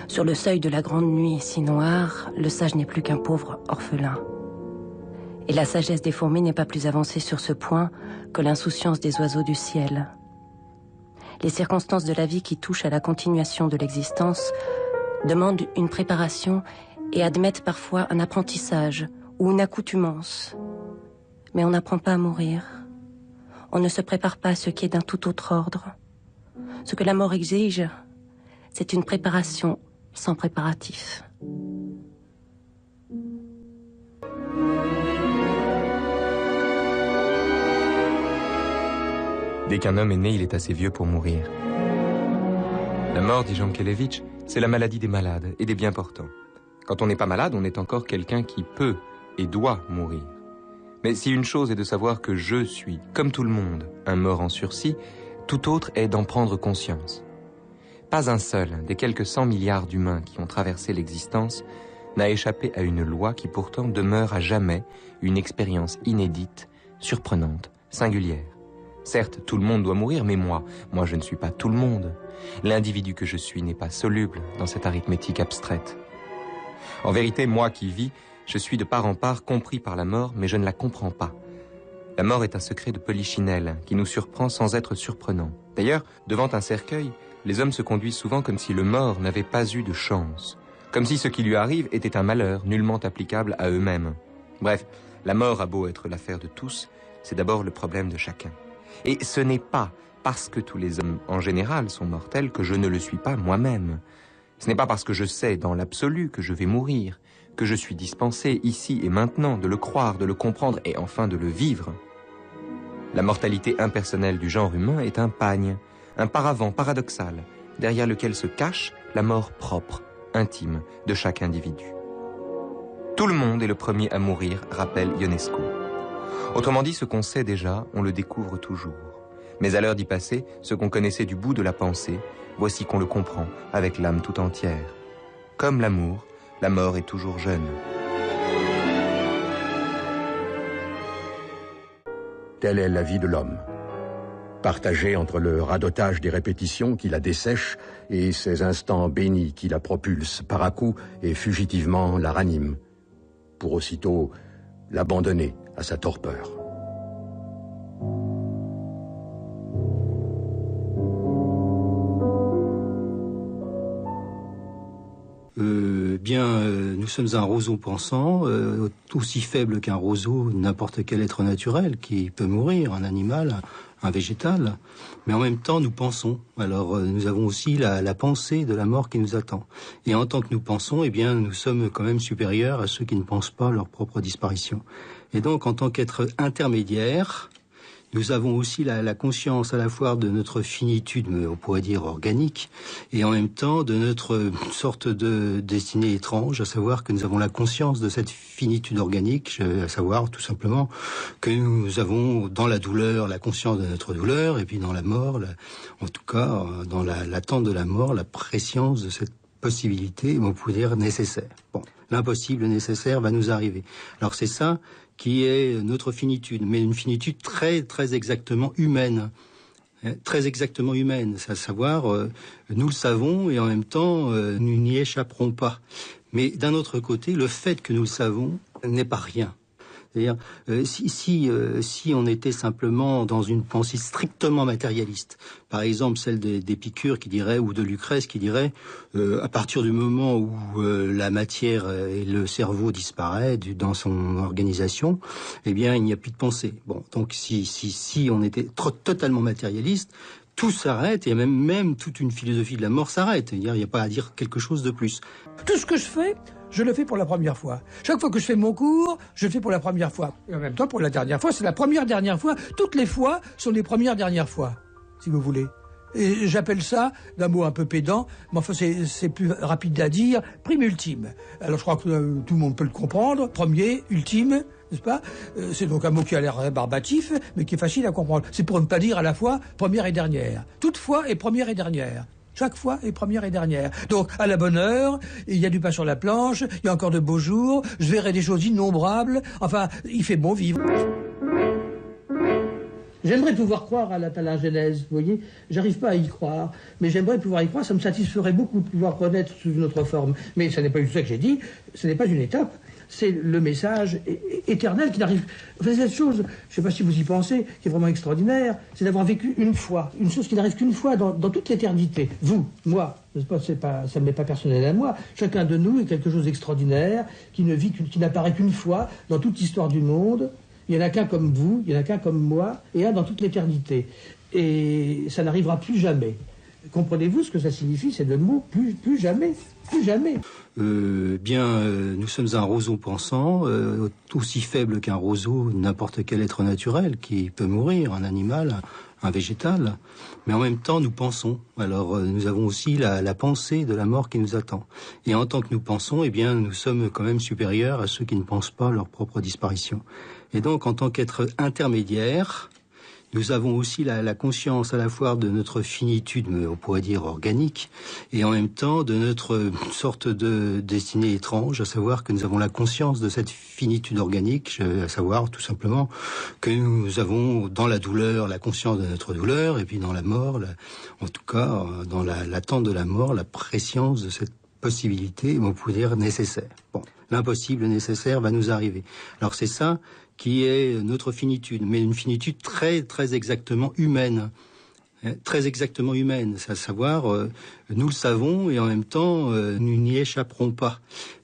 Sur le seuil de la grande nuit si noire, le sage n'est plus qu'un pauvre orphelin. Et la sagesse des fourmis n'est pas plus avancée sur ce point que l'insouciance des oiseaux du ciel. Les circonstances de la vie qui touchent à la continuation de l'existence demandent une préparation et admettent parfois un apprentissage ou une accoutumance. Mais on n'apprend pas à mourir. On ne se prépare pas à ce qui est d'un tout autre ordre. Ce que la mort exige, c'est une préparation sans préparatif. Dès qu'un homme est né, il est assez vieux pour mourir. La mort, dit Jean Kelevitch, c'est la maladie des malades et des bien portants. Quand on n'est pas malade, on est encore quelqu'un qui peut et doit mourir. Mais si une chose est de savoir que je suis, comme tout le monde, un mort en sursis, tout autre est d'en prendre conscience. Pas un seul des quelques 100 milliards d'humains qui ont traversé l'existence n'a échappé à une loi qui pourtant demeure à jamais une expérience inédite, surprenante, singulière. Certes, tout le monde doit mourir, mais moi je ne suis pas tout le monde. L'individu que je suis n'est pas soluble dans cette arithmétique abstraite. En vérité, moi qui vis, je suis de part en part compris par la mort, mais je ne la comprends pas. La mort est un secret de polichinelle qui nous surprend sans être surprenant. D'ailleurs, devant un cercueil, les hommes se conduisent souvent comme si le mort n'avait pas eu de chance, comme si ce qui lui arrive était un malheur nullement applicable à eux-mêmes. Bref, la mort a beau être l'affaire de tous, c'est d'abord le problème de chacun. Et ce n'est pas parce que tous les hommes en général sont mortels que je ne le suis pas moi-même. Ce n'est pas parce que je sais dans l'absolu que je vais mourir, que je suis dispensé ici et maintenant de le croire, de le comprendre et enfin de le vivre. La mortalité impersonnelle du genre humain est un pagne, un paravent paradoxal, derrière lequel se cache la mort propre, intime de chaque individu. Tout le monde est le premier à mourir, rappelle Ionesco. Autrement dit, ce qu'on sait déjà, on le découvre toujours. Mais à l'heure d'y passer, ce qu'on connaissait du bout de la pensée, voici qu'on le comprend avec l'âme tout entière. Comme l'amour, la mort est toujours jeune. Telle est la vie de l'homme. Partagée entre le radotage des répétitions qui la dessèchent et ces instants bénis qui la propulsent par à coups et fugitivement la raniment, pour aussitôt l'abandonner à sa torpeur. Nous sommes un roseau pensant, aussi faible qu'un roseau, n'importe quel être naturel qui peut mourir, un animal, un végétal. Mais en même temps, nous pensons. Alors, nous avons aussi la pensée de la mort qui nous attend. Et en tant que nous pensons, eh bien, nous sommes quand même supérieurs à ceux qui ne pensent pas leur propre disparition. Et donc, en tant qu'être intermédiaire, nous avons aussi la conscience à la fois de notre finitude, on pourrait dire organique, et en même temps de notre sorte de destinée étrange, à savoir que nous avons la conscience de cette finitude organique, à savoir tout simplement que nous avons dans la douleur la conscience de notre douleur, et puis dans la mort, en tout cas dans l'attente de la mort, la préscience de cette possibilité, on pourrait dire nécessaire. Bon, l'impossible nécessaire va nous arriver. Alors c'est ça qui est notre finitude, mais une finitude très, très exactement humaine. Très exactement humaine, c'est à savoir, nous le savons et en même temps, nous n'y échapperons pas. Mais d'un autre côté, le fait que nous le savons n'est pas rien. C'est-à-dire, si on était simplement dans une pensée strictement matérialiste, par exemple celle d'Épicure qui dirait, ou de Lucrèce qui dirait, à partir du moment où la matière et le cerveau disparaissent dans son organisation, eh bien il n'y a plus de pensée. Bon, donc si on était totalement matérialiste, tout s'arrête, et même toute une philosophie de la mort s'arrête. Il n'y a pas à dire quelque chose de plus. Tout ce que je fais, je le fais pour la première fois. Chaque fois que je fais mon cours, je le fais pour la première fois. Et en même temps, pour la dernière fois, c'est la première dernière fois. Toutes les fois sont les premières dernières fois, si vous voulez. Et j'appelle ça, d'un mot un peu pédant, mais enfin c'est plus rapide à dire, prime ultime. Alors je crois que tout le monde peut le comprendre. Premier, ultime, n'est-ce pas? C'est donc un mot qui a l'air rébarbatif, mais qui est facile à comprendre. C'est pour ne pas dire à la fois première et dernière. Toutefois est première et dernière. Chaque fois est première et dernière. Donc, à la bonne heure, il y a du pain sur la planche, il y a encore de beaux jours, je verrai des choses innombrables. Enfin, il fait bon vivre. J'aimerais pouvoir croire à la Genèse, vous voyez. J'arrive pas à y croire, mais j'aimerais pouvoir y croire. Ça me satisferait beaucoup de pouvoir renaître sous une autre forme. Mais ce n'est pas du tout ça que j'ai dit. Ce n'est pas une étape. C'est le message éternel qui n'arrive... Enfin, cette chose, je ne sais pas si vous y pensez, qui est vraiment extraordinaire, c'est d'avoir vécu une fois, une chose qui n'arrive qu'une fois dans toute l'éternité. Vous, moi, ça ne m'est pas personnel à moi. Chacun de nous est quelque chose d'extraordinaire, qui n'apparaît qu'une fois dans toute l'histoire du monde. Il n'y en a qu'un comme vous, il n'y en a qu'un comme moi, et un dans toute l'éternité. Et ça n'arrivera plus jamais. Comprenez-vous ce que ça signifie, ces deux mots? Plus jamais, plus jamais. Nous sommes un roseau pensant, aussi faible qu'un roseau, n'importe quel être naturel qui peut mourir, un animal, un végétal. Mais en même temps, nous pensons. Alors, nous avons aussi la pensée de la mort qui nous attend. Et en tant que nous pensons, eh bien, nous sommes quand même supérieurs à ceux qui ne pensent pas leur propre disparition. Et donc, en tant qu'être intermédiaire, nous avons aussi la conscience à la fois de notre finitude, on pourrait dire organique, et en même temps de notre sorte de destinée étrange, à savoir que nous avons la conscience de cette finitude organique, à savoir tout simplement que nous avons dans la douleur la conscience de notre douleur, et puis dans la mort, en tout cas dans l'attente de la mort, la préscience de cette possibilité, on pourrait dire nécessaire. Bon, l'impossible nécessaire va nous arriver. Alors c'est ça qui est notre finitude, mais une finitude très, très exactement humaine. Très exactement humaine, c'est à savoir, nous le savons et en même temps, nous n'y échapperons pas.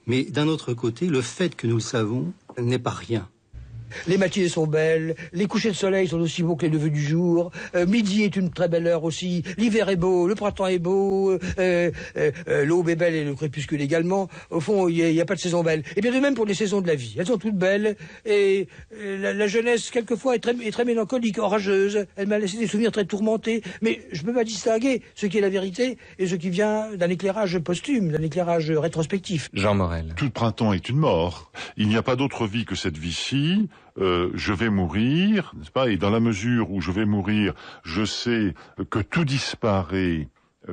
Mais d'un autre côté, le fait que nous le savons n'est pas rien. Les matinées sont belles, les couchers de soleil sont aussi beaux que les levées du jour, midi est une très belle heure aussi, l'hiver est beau, le printemps est beau, l'aube est belle et le crépuscule également. Au fond, il n'y a pas de saison belle. Et bien de même pour les saisons de la vie, elles sont toutes belles, et la jeunesse quelquefois est très mélancolique, orageuse, elle m'a laissé des souvenirs très tourmentés, mais je ne peux pas distinguer ce qui est la vérité et ce qui vient d'un éclairage posthume, d'un éclairage rétrospectif. Jean Morel. Tout printemps est une mort. Il n'y a pas d'autre vie que cette vie-ci. Je vais mourir, n'est-ce pas? Et dans la mesure où je vais mourir, je sais que tout disparaît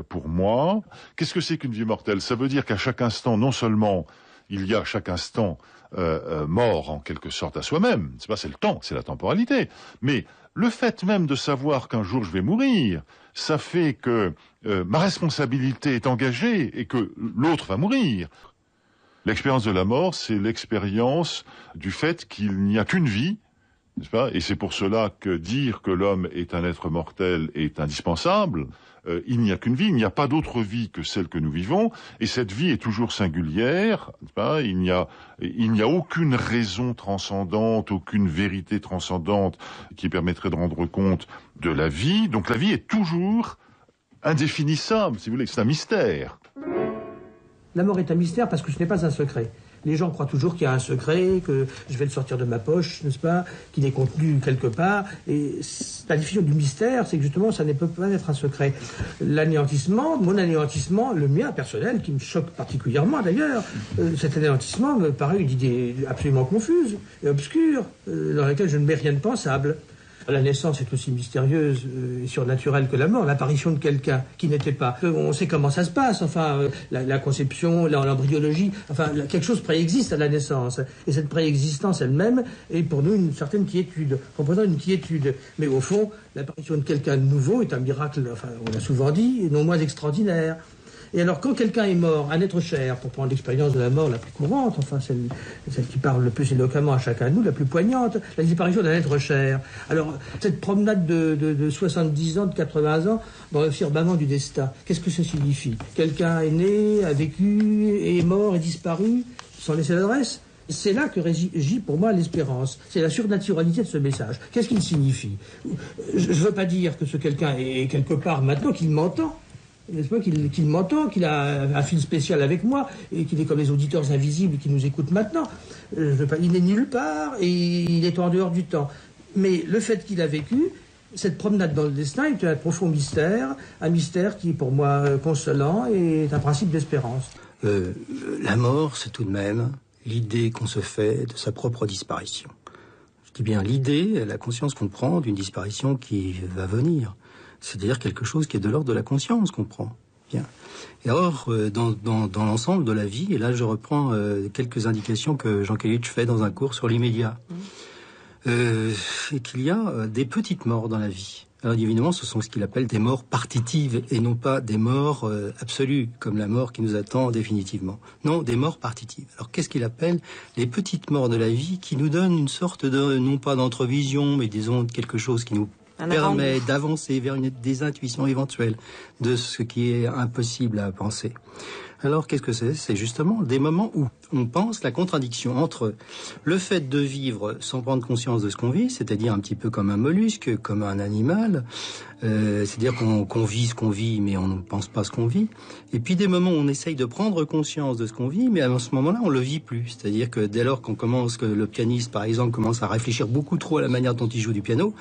pour moi. Qu'est-ce que c'est qu'une vie mortelle? Ça veut dire qu'à chaque instant, non seulement il y a à chaque instant mort en quelque sorte à soi-même, c'est pas, c'est le temps, c'est la temporalité, mais le fait même de savoir qu'un jour je vais mourir, ça fait que ma responsabilité est engagée et que l'autre va mourir. L'expérience de la mort, c'est l'expérience du fait qu'il n'y a qu'une vie, n'est-ce pas? Et c'est pour cela que dire que l'homme est un être mortel est indispensable. Il n'y a qu'une vie, il n'y a pas d'autre vie que celle que nous vivons, et cette vie est toujours singulière, n'est-ce pas? Il n'y a aucune raison transcendante, aucune vérité transcendante qui permettrait de rendre compte de la vie. Donc la vie est toujours indéfinissable, si vous voulez, c'est un mystère. La mort est un mystère parce que ce n'est pas un secret. Les gens croient toujours qu'il y a un secret, que je vais le sortir de ma poche, n'est-ce pas, qu'il est contenu quelque part. Et la définition du mystère, c'est que justement, ça ne peut pas être un secret. L'anéantissement, mon anéantissement, le mien personnel, qui me choque particulièrement d'ailleurs, cet anéantissement me paraît une idée absolument confuse et obscure, dans laquelle je ne mets rien de pensable. La naissance est aussi mystérieuse et surnaturelle que la mort, l'apparition de quelqu'un qui n'était pas. On sait comment ça se passe, enfin, la conception, l'embryologie, enfin, quelque chose préexiste à la naissance. Et cette préexistence elle-même est pour nous une certaine quiétude, comprenant une quiétude. Mais au fond, l'apparition de quelqu'un de nouveau est un miracle, enfin, on l'a souvent dit, et non moins extraordinaire. Et alors, quand quelqu'un est mort, un être cher, pour prendre l'expérience de la mort la plus courante, enfin celle qui parle le plus éloquemment à chacun de nous, la plus poignante, la disparition d'un être cher. Alors, cette promenade de 70 ans, de 80 ans, dans le firmament du destin, qu'est-ce que ça signifie? Quelqu'un est né, a vécu, est mort, est disparu, sans laisser l'adresse? C'est là que régit pour moi l'espérance. C'est la surnaturalité de ce message. Qu'est-ce qu'il signifie? Je ne veux pas dire que ce quelqu'un est quelque part maintenant qu'il m'entend. N'est-ce pas, qu'il m'entend, qu'il a un fil spécial avec moi, et qu'il est comme les auditeurs invisibles qui nous écoutent maintenant. Il n'est nulle part, et il est en dehors du temps. Mais le fait qu'il a vécu, cette promenade dans le destin est un profond mystère, un mystère qui est pour moi consolant et est un principe d'espérance. La mort, c'est tout de même l'idée qu'on se fait de sa propre disparition. Je dis bien l'idée, la conscience qu'on prend d'une disparition qui va venir. C'est-à-dire quelque chose qui est de l'ordre de la conscience qu'on prend. Bien. Et alors, dans l'ensemble de la vie, et là je reprends quelques indications que Jean Kellich fait dans un cours sur l'immédiat. C'est qu'il y a des petites morts dans la vie. Alors évidemment, ce sont ce qu'il appelle des morts partitives et non pas des morts absolues, comme la mort qui nous attend définitivement. Non, des morts partitives. Alors qu'est-ce qu'il appelle les petites morts de la vie qui nous donnent une sorte de, non pas d'entrevision, mais disons quelque chose qui nous permet d'avancer vers des intuitions éventuelles de ce qui est impossible à penser. Alors qu'est-ce que c'est? C'est justement des moments où on pense la contradiction entre le fait de vivre sans prendre conscience de ce qu'on vit, c'est-à-dire un petit peu comme un mollusque, comme un animal, c'est-à-dire qu'on vit ce qu'on vit, mais on ne pense pas ce qu'on vit. Et puis des moments où on essaye de prendre conscience de ce qu'on vit, mais à ce moment-là, on le vit plus. C'est-à-dire que dès lors que le pianiste, par exemple, commence à réfléchir beaucoup trop à la manière dont il joue du piano,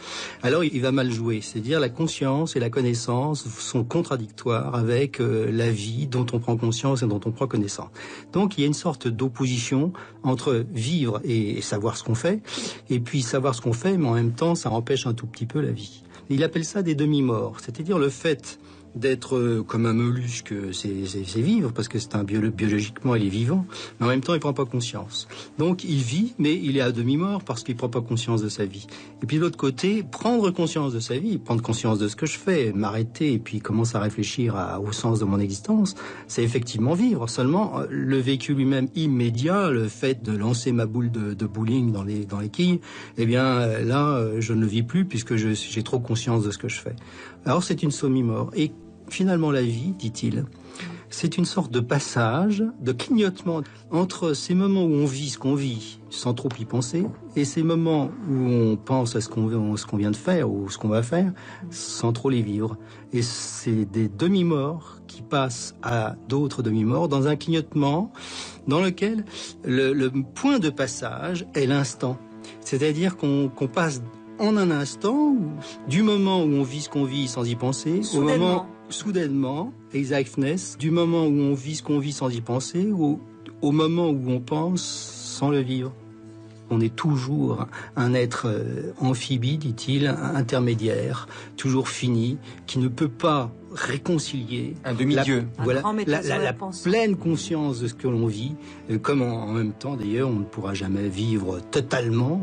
alors il va mal jouer. C'est-à-dire la conscience et la connaissance sont contradictoires avec la vie dont on prend conscience et dont on prend connaissance. Donc il y a une sorte d'opposition entre vivre et savoir ce qu'on fait, et puis savoir ce qu'on fait, mais en même temps, ça empêche un tout petit peu la vie. Il appelle ça des demi-morts, c'est-à-dire le fait d'être comme un mollusque, c'est vivre, parce que c'est biologiquement il est vivant, mais en même temps il prend pas conscience. Donc il vit, mais il est à demi-mort parce qu'il prend pas conscience de sa vie. Et puis de l'autre côté, prendre conscience de sa vie, prendre conscience de ce que je fais, m'arrêter et puis commencer à réfléchir au sens de mon existence, c'est effectivement vivre. Seulement, le vécu lui-même immédiat, le fait de lancer ma boule de bowling dans les quilles, eh bien là, je ne le vis plus puisque j'ai trop conscience de ce que je fais. Alors c'est une semi-mort. Et finalement, la vie, dit-il, c'est une sorte de passage, de clignotement entre ces moments où on vit ce qu'on vit sans trop y penser et ces moments où on pense à ce qu'on vient de faire ou ce qu'on va faire sans trop les vivre. Et c'est des demi-morts qui passent à d'autres demi-morts dans un clignotement dans lequel le point de passage est l'instant. C'est-à-dire qu'on passe en un instant, du moment où on vit ce qu'on vit sans y penser, au moment soudainement, exactness, du moment où on vit ce qu'on vit sans y penser, au moment où on pense sans le vivre. On est toujours un être amphibie, dit-il, intermédiaire, toujours fini, qui ne peut pas réconcilier un demi-dieu. La pleine conscience de ce que l'on vit, comme en même temps d'ailleurs on ne pourra jamais vivre totalement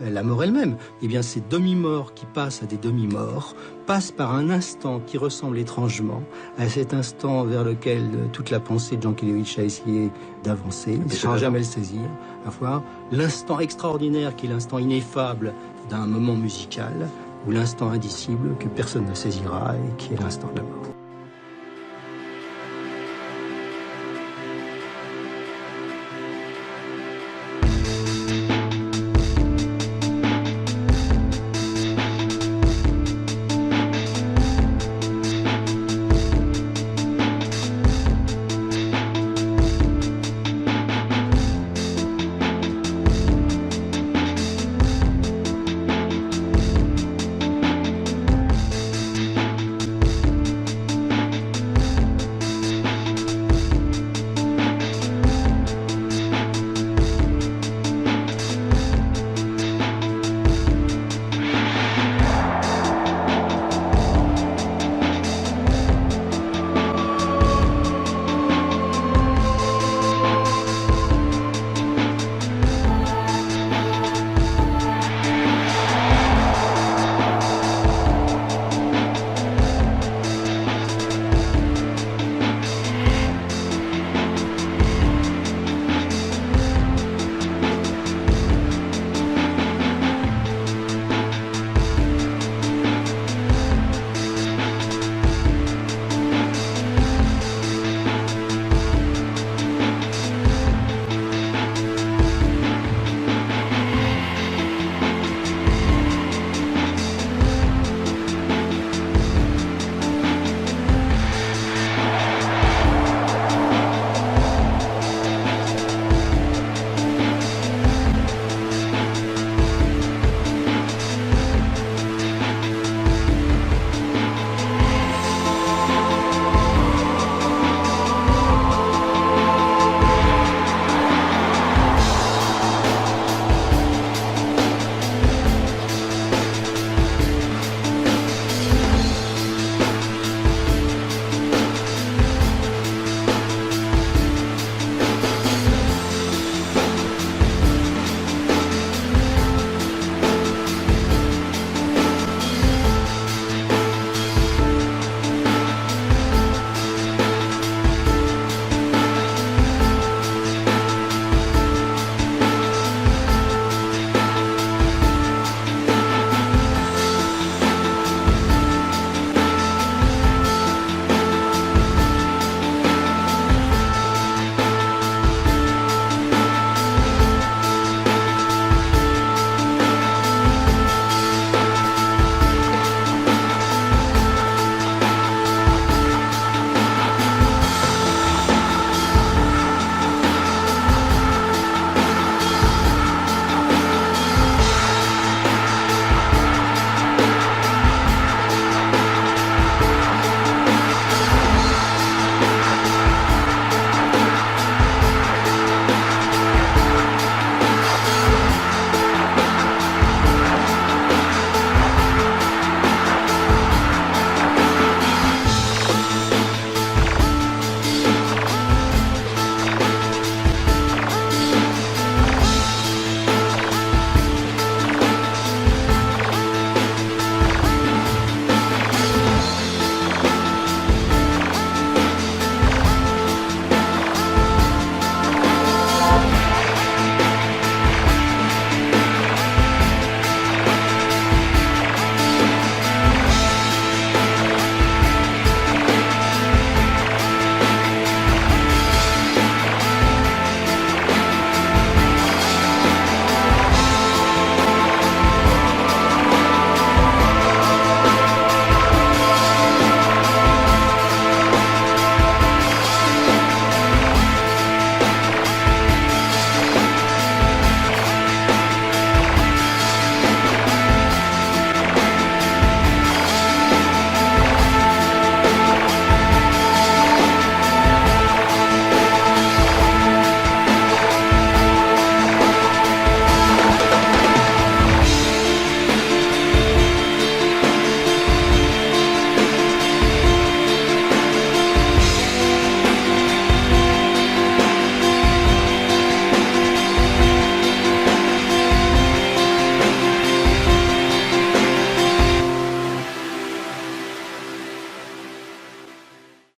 la mort elle-même. Eh bien ces demi-morts qui passent à des demi-morts passent par un instant qui ressemble étrangement à cet instant vers lequel toute la pensée de Jankélévitch a essayé d'avancer, sans jamais le saisir, à voir l'instant extraordinaire qui est l'instant ineffable d'un moment musical, ou l'instant indicible que personne ne saisira et qui est l'instant de la mort.